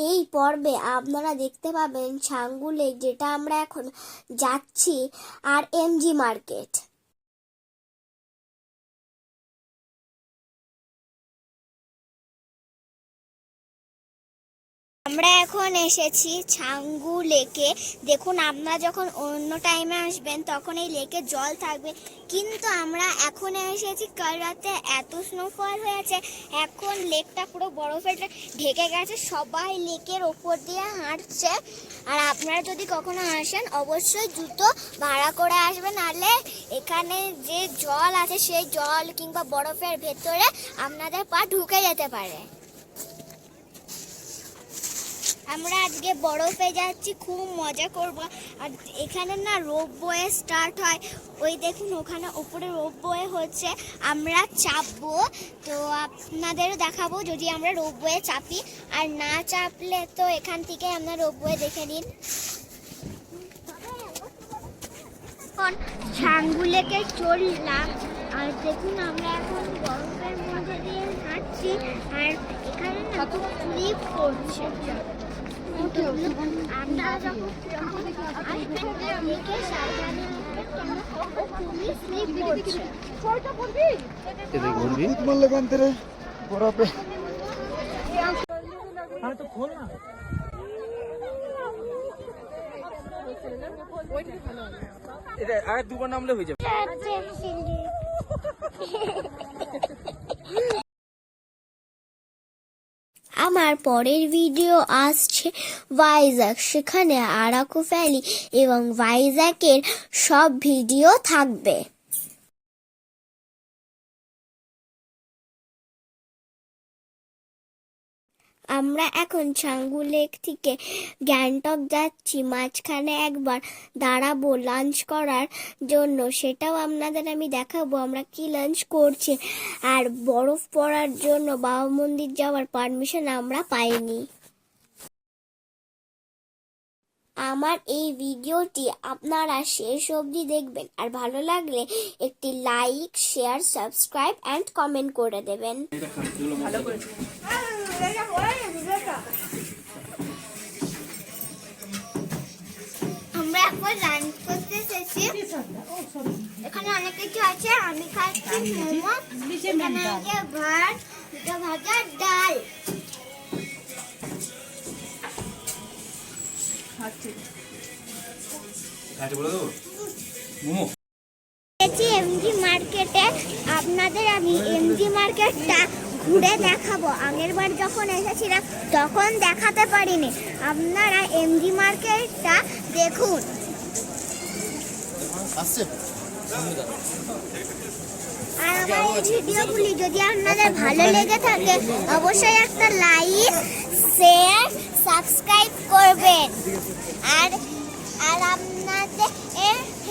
এই পর্বে আপনারা দেখতে পাবেন ছাঙ্গু লেক, যেটা আমরা এখন যাচ্ছি, আর এমজি মার্কেট। আমরা এখন এসেছি ছাঙ্গু লেকে। দেখুন, আপনারা যখন অন্য টাইমে আসবেন তখন এই লেকে জল থাকবে, কিন্তু আমরা এখন এসেছি কাল রাতে এত স্নোফল হয়েছে, এখন লেকটা পুরো বরফে ঢেকে গেছে, সবাই লেকের ওপর দিয়ে হাঁটছে। আর আপনারা যদি কখনো আসেন অবশ্যই জুতো ভাড়া করে আসবেন, নাহলে এখানে যে জল আছে সেই জল কিংবা বরফের ভেতরে আপনাদের পা ঢুকে যেতে পারে। আমরা আজকে বরফে যাচ্ছি, খুব মজা করব। আর এখানে না রোপ বয়ে স্টার্ট হয়, ওই দেখুন ওখানে উপরে রোপ বয়ে হচ্ছে, আমরা চাপবো। তো আপনাদেরও দেখাবো যদি আমরা রোপ বয়ে চাপি, আর না চাপলে তো এখান থেকে আমরা রোপ বয়ে দেখে নিন। ছাঙ্গু লেকে চললাম, আর দেখুন আমরা এখন বরফের মধ্যে দিয়ে হাঁটছি, আর এখানে না খুব স্লিপ করছে। আপনারা যখন লেকে সাবধানে খুবই স্লিপ করছে। আর দুবার নামলে হয়ে যাবে। আমার পরের ভিডিও আসছে ভাইজ্যাক, সেখানে আরাকু ভ্যালি এবং ভাইজ্যাকের সব ভিডিও থাকবে। আমরা এখন ছাঙ্গু লেক থেকে গ্যাংটক যাচ্ছি, মাঝখানে একবার দাঁড়াবো লাঞ্চ করার জন্য, সেটাও আপনাদের আমি দেখাবো আমরা কি লাঞ্চ করছি। আর বরফ পড়ার জন্য বাবা মন্দির যাওয়ার পারমিশন আমরা পাইনি। আমার এই ভিডিওটি আপনারা শেষ অবধি দেখবেন, আর ভালো লাগলে একটি like, share, subscribe and comment করে দেবেন। আমরা এখন লাঞ্চ করতে এসেছি, এখানে অনেক কিছু আছে। আমি খাচ্ছি মোমো, এখানে আছে ভাত, দুটো ভাজা, ডাল। এমজি মার্কেটে আপনাদের আমি এমজি মার্কেটটা ঘুরে দেখাবো। আগের বার যখন এসেছিলাম তখন দেখাতে পারিনি, আপনারা এমজি মার্কেটটা দেখুন। আর আমার এই ভিডিওগুলি যদি আপনাদের ভালো লেগে থাকে অবশ্যই একটা লাইক, শেয়ার, সাবস্ক্রাইব করবেন। আর আপনাদের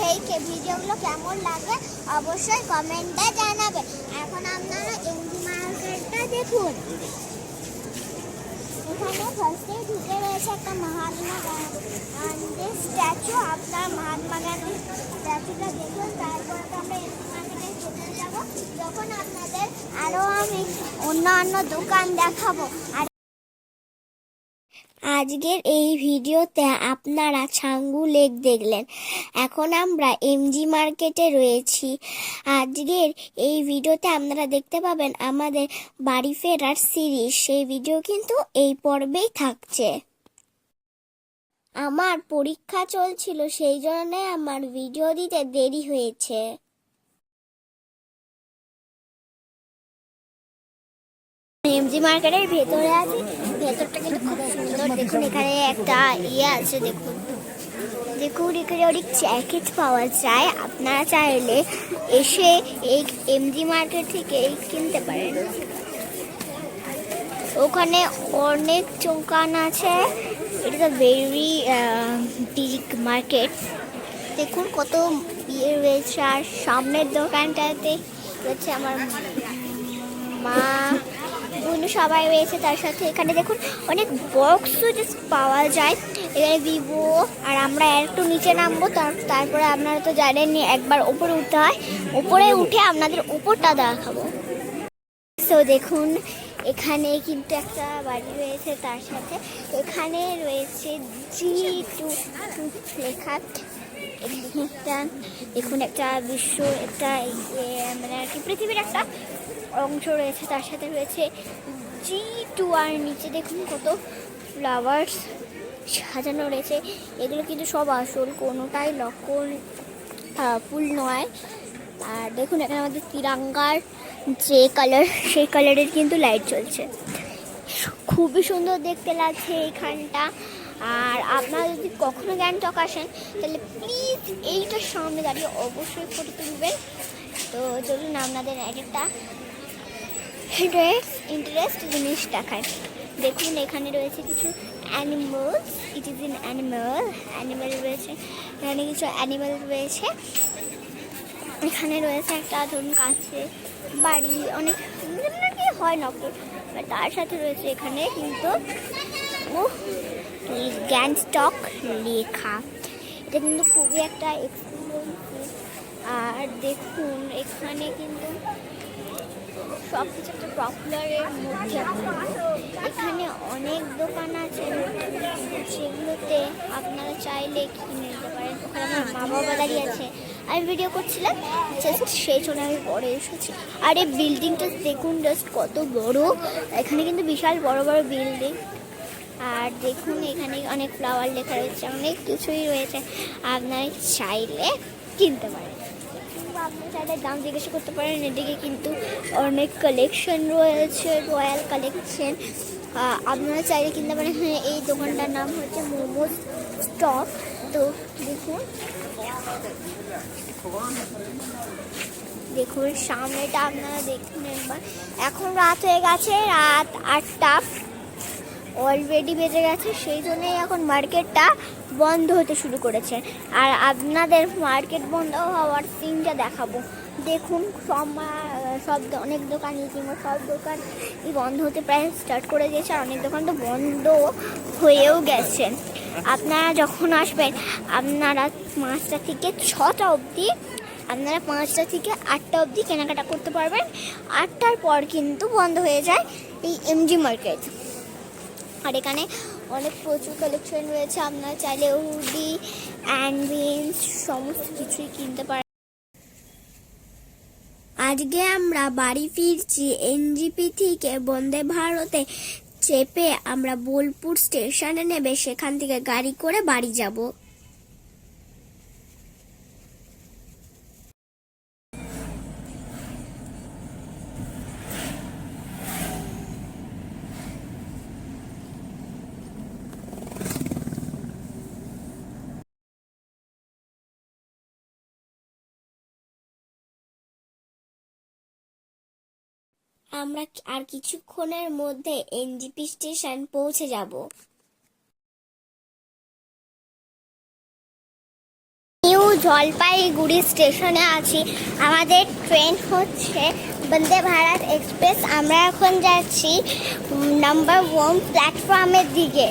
এই ভিডিওগুলো কেমন লাগে অবশ্যই কমেন্টে জানাবেন। এখন আপনারা এমজি মার্কেটটা দেখুন। এখানে ফার্স্টে ঢুকে রয়েছে একটা মহাত্মা গান্ধীর স্ট্যাচু। আপনার মহাত্মা গান্ধীর স্ট্যাচুটা দেখুন, তারপরে তো আমরা এমজি মার্কেটে চলে যাবো, যখন আপনাদের আরও আমি অন্য দোকান দেখাবো। আর আজকের এই ভিডিওতে আপনারা ছাঙ্গু লেক দেখলেন, এখন আমরা এমজি মার্কেটে রয়েছি। আজকের এই ভিডিওতে আপনারা দেখতে পাবেন আমাদের বাড়ি ফেরার সিরিজ, সেই ভিডিও কিন্তু এই পর্বেই থাকছে। আমার পরীক্ষা চলছিল, সেই জন্য আমার ভিডিও দিতে দেরি হয়েছে। এমজি মার্কেটের ভেতরে আছে, ভেতরটা কিন্তু খুব সুন্দর। দেখুন এখানে একটা আছে, দেখুন এখানে অনেক জ্যাকেট পাওয়া যায়। আপনারা চাইলে এসে এই এমজি মার্কেট থেকে কিনতে পারেন। ওখানে অনেক দোকান আছে, এটা তো ভেরি বিগ মার্কেট। দেখুন কত ইয়ে রয়েছে, আর সামনের দোকানটাতে রয়েছে আমার মা, সবাই রয়েছে তার সাথে। এখানে দেখুন অনেক বক্সও পাওয়া যায়, এখানে ভিভো। আর আমরা একটু নিচে নামবো, তারপরে আপনারা তো জানেননি একবার উপরে উঠতে হয়, উপরে উঠে আপনাদের উপরটা দেখাবো। তো দেখুন এখানে কিন্তু একটা বাড়ি রয়েছে, তার সাথে এখানে রয়েছে G2 লেখা। একটা দেখুন একটা বিশ্ব একটা মানে আর কি পৃথিবীর একটা অংশ রয়েছে, তার সাথে রয়েছে G2 আর নিচে দেখুন কত ফ্লাওয়ার্স সাজানো রয়েছে। এগুলো কিন্তু সব আসল, কোনোটাই নকল ফুল নয়। আর দেখুন এখানে আমাদের তিরঙ্গার যে কালার সেই কালারের কিন্তু লাইট জ্বলছে, খুবই সুন্দর দেখতে লাগছে এইখানটা। আর আপনারা যদি কখনো গ্যাংটক আসেন তাহলে প্লিজ এইটার সামনে দাঁড়িয়ে অবশ্যই ফটো তুলবেন। তো চলুন আপনাদের একটা ইন্টারেস্ট জিনিস দেখায়। দেখুন এখানে রয়েছে কিছু animals, it is in animal রয়েছে, এখানে কিছু অ্যানিমাল রয়েছে। এখানে রয়েছে একটা ধরুন কাছে বাড়ি, অনেক কি হয় নকল, তার সাথে রয়েছে এখানে কিন্তু গ্যাংটক লেখা। এটা কিন্তু খুবই একটা এক্সপেন্সিভ। আর দেখুন এখানে কিন্তু সব কিছু একটা পপুলারের মধ্যে। এখানে অনেক দোকান আছে, সেগুলোতে আপনারা চাইলে কিনে নিতে পারেন। ওখানে আমার মা বাবা দাঁড়িয়ে আছে, আমি ভিডিও করছিলাম, জাস্ট সেই জন্য আমি পরে এসেছি। আর এই বিল্ডিংটা দেখুন জাস্ট কত বড়, এখানে কিন্তু বিশাল বড় বড় বিল্ডিং। আর দেখুন এখানে অনেক ফ্লাওয়ার লেখা রয়েছে, অনেক কিছুই রয়েছে, আপনারা চাইলে কিনতে পারেন। আপনি চাইলে দাম জিজ্ঞাসা করতে পারেন। এদিকে কিন্তু অনেক কালেকশন রয়েছে, রয়্যাল কালেকশন, আপনারা চাইলে কিনতে পারেন। হ্যাঁ, এই দোকানটার নাম হচ্ছে মোমোজ স্টপ। তো দেখুন সামনেটা আপনারা দেখুন একবার। এখন রাত হয়ে গেছে, রাত 8টা অলরেডি বেজে গেছে, সেই জন্যই এখন মার্কেটটা বন্ধ হতে শুরু করেছে। আর আপনাদের মার্কেট বন্ধ হওয়ার সিনটা দেখাবো। দেখুন সব অনেক দোকান, ইতিমধ্যে সব দোকানই বন্ধ হতে প্রায় স্টার্ট করে দিয়েছে, আর অনেক দোকান তো বন্ধ হয়েও গেছে। আপনারা যখন আসবেন আপনারা 5টা থেকে 6টা অবধি, আপনারা 5টা থেকে 8টা অবধি কেনাকাটা করতে পারবেন। 8টার পর কিন্তু বন্ধ হয়ে যায় এই এমজি মার্কেট। আর এখানে অনেক প্রচুর কালেকশন রয়েছে, আপনারা চাইলে হুডি অ্যান্ড সমস্ত কিছুই কিনতে পারেন। আজকে আমরা বাড়ি ফিরছি এনজিপি থেকে। বন্দে ভারতে চেপে আমরা বোলপুর স্টেশনে নেবে সেখান থেকে গাড়ি করে বাড়ি যাব। আমরা আর কিছুক্ষণের মধ্যে এনজিপি স্টেশন পৌঁছে যাব। নিউ জলপাইগুড়ি স্টেশনে আছি, আমাদের ট্রেন হচ্ছে বন্দে ভারত এক্সপ্রেস। আমরা এখন যাচ্ছি নাম্বার 1 প্ল্যাটফর্মের দিকে।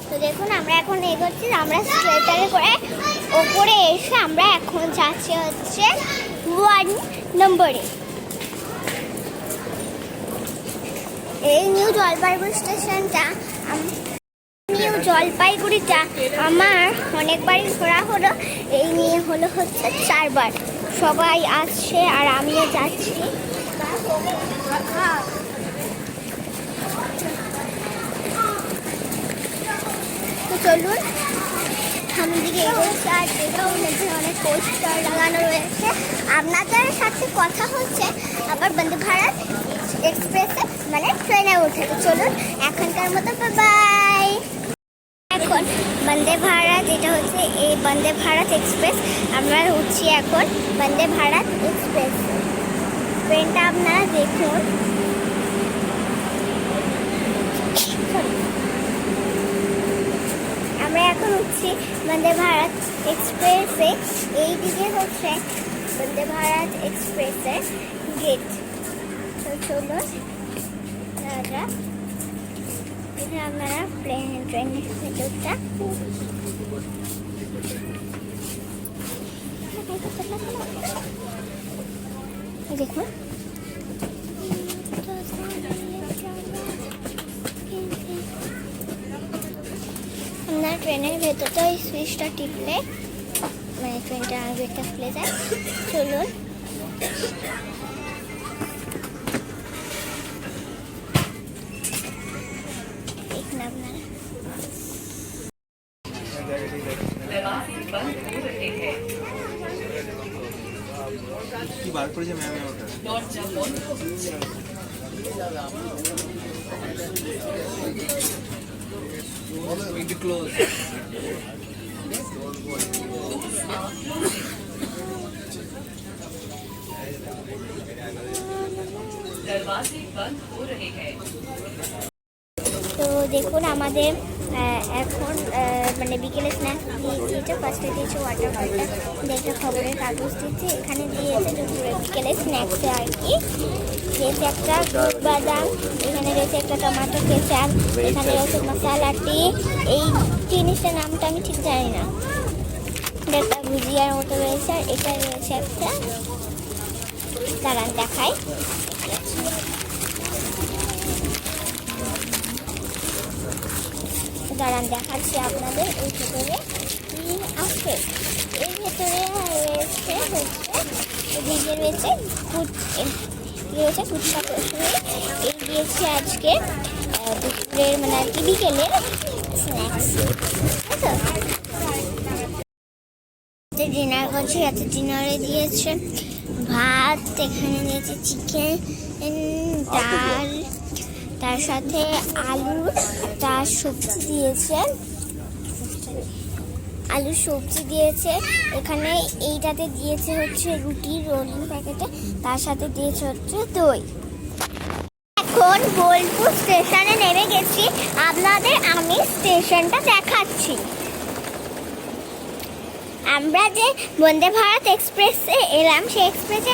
তো দেখুন আমরা এখন এগোচ্ছি, আমরা স্ট্রেটারে করে ওপরে এসে আমরা এখন যাচ্ছি হচ্ছে 1 নম্বরে। এই নিউ জলপাইগুড়ি স্টেশনটা, নিউ জলপাইগুড়িটা আমার অনেকবারই ঘোরা হলো, এই নিয়ে হচ্ছে 4বার। সবাই আসছে আর আমিও যাচ্ছি। তো চলুন সামনের দিকে এগোচ্ছি। আর দেখুন এখানে অনেক পোস্টার লাগানো রয়েছে। আপনাদের সাথে কথা হচ্ছে আবার বন্দে ভারত এক্সপ্রেসে মানে ট্রেনে উঠে। তো চলুন এখনকার মতো বাই। এখন বন্দে ভারত, এটা হচ্ছে এই বন্দে ভারত এক্সপ্রেস, আমরা উঠছি এখন বন্দে ভারত এক্সপ্রেস। ট্রেনটা আপনারা দেখুন, আমরা এখন উঠছি বন্দে ভারত এক্সপ্রেসে। এই দিকে হচ্ছে বন্দে ভারত এক্সপ্রেসের গেট। তো চলুন দাদা, এটা আপনারা ট্রেনের ভেতরটা দেখুন। ট্রেনের ভেতরটা ওই সুইচটা টিপলে মানে ট্রেনটা গেটটা খুলে যায়। চলুন দেখুন আপনারা। কি বার করেছে ম্যাম ওটা? It close. তো দেখুন আমাদের এখন মানে বিকেলে স্ন্যাক্স দিয়েছে। ফার্স্টে দিয়েছে ওয়াটার বটল, একটা খবরের কাগজ দিয়েছে, এখানে দিয়েছে দুপুরে বিকেলে স্ন্যাক্সে আর কি। দিয়েছে একটা দুধ বাদাম, এখানে রয়েছে একটা টমেটো কেচাপ, এখানে রয়েছে মশলাটি। এই জিনিসটার নামটা আমি ঠিক জানি না। এটা একটা ভুজিয়ার মতো রয়েছে, আর এটা রয়েছে একটা, দাঁড়ান দেখায়, দাঁড়ান দেখাচ্ছি আপনাদের। এই ভেতরে আছে, এর ভেতরে রয়েছে এদিকে রয়েছে ফুচকা কচুরি। এই দিয়েছে আজকে দুপুরের মানে আর কি বিকেলের স্ন্যাক্স। ডিনার করছি, রাতে ডিনারে দিয়েছে ভাত, এখানে দিয়েছে চিকেন, ডাল, তার সাথে আলু, তার সবজি দিয়েছে, আলুর সবজি দিয়েছে। এখানে এইটাতে দিয়েছে হচ্ছে রুটি রোলিং প্যাকেটে, তার সাথে দিয়েছে হচ্ছে দই। এখন বোলপুর স্টেশনে নেমে গেছি, আপনাদের আমি স্টেশনটা দেখাচ্ছি। আমরা যে বন্দে ভারত এক্সপ্রেসে এলাম, সেই এক্সপ্রেসে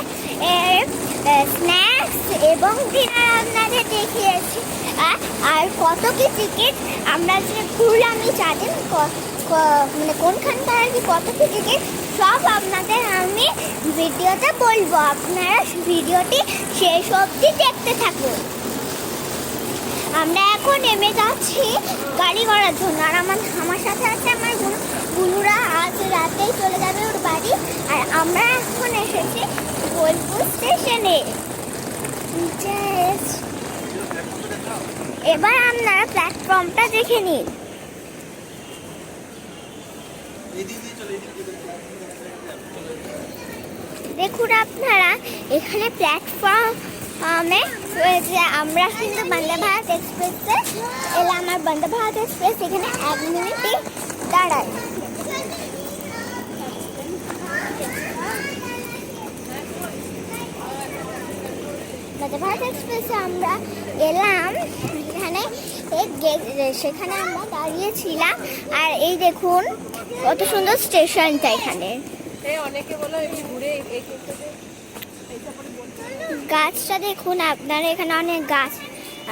স্ন্যাক্স এবং ডিনার আপনাদের দেখিয়েছি। আর কত কি টিকিট আমরা যে ঘুরলাম জানেন, মানে কোনখানকার আর কি কত কি টিকিট সব আপনাদের আমি ভিডিওতে বলবো। আপনারা ভিডিওটি শেষ অবধি দেখতে থাকুন। আমরা এখন নেমে যাচ্ছি গাড়ি করার জন্য, আর আমার সাথে আছে আমার বুনুরা, আজ রাতেই চলে যাবে ওর বাড়ি। আর আমরা এখন এসেছি বোলপুর স্টেশনে। এবার আপনারা প্ল্যাটফর্মটা দেখে নিন। দেখুন আপনারা, এখানে প্ল্যাটফর্মে রয়েছে। আমরা কিন্তু বন্দে ভারত এক্সপ্রেসে এলাম, আর বন্দে ভারত এক্সপ্রেস এখানে 1 মিনিটে দাঁড়ায়। বন্দে ভারত এক্সপ্রেসে আমরা এলাম, সেখানে আমরা দাঁড়িয়েছিলাম। আর এই দেখুন কত সুন্দর স্টেশনটা। এখানে গাছটা দেখুন আপনারা, এখানে অনেক গাছ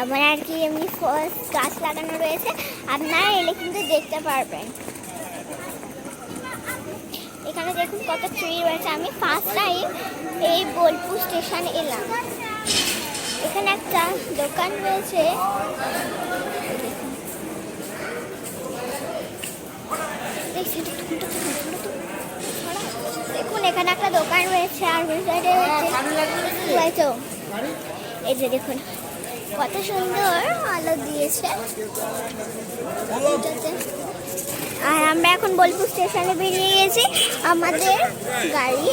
মানে আর কি এমনি ফার্স্ট গাছ লাগানো রয়েছে, আপনারা এলে কিন্তু দেখতে পারবেন। এখানে দেখুন কত ট্রি রয়েছে। আমি ফার্স্ট টাইম এই বোলপুর স্টেশনে এলাম। এখানে একটা দোকান রয়েছে, দেখুন এখানে একটা দোকান রয়েছে। আর এই যে দেখুন কত সুন্দর আলো দিয়েছে। আর আমরা এখন বোলপুর স্টেশনে বেরিয়ে গেছি, আমাদের গাড়ি।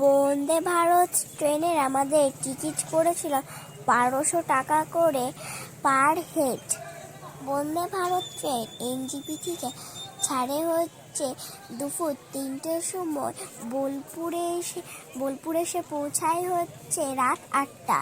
বন্দে ভারত ট্রেনের আমাদের টিকিট করেছিল 1200 টাকা করে per head. Vande Bharat train NJP থেকে ছাড়ে হচ্ছে দুপুর 3টের সময়, বোলপুরে এসে পৌঁছায় হচ্ছে রাত 8টা।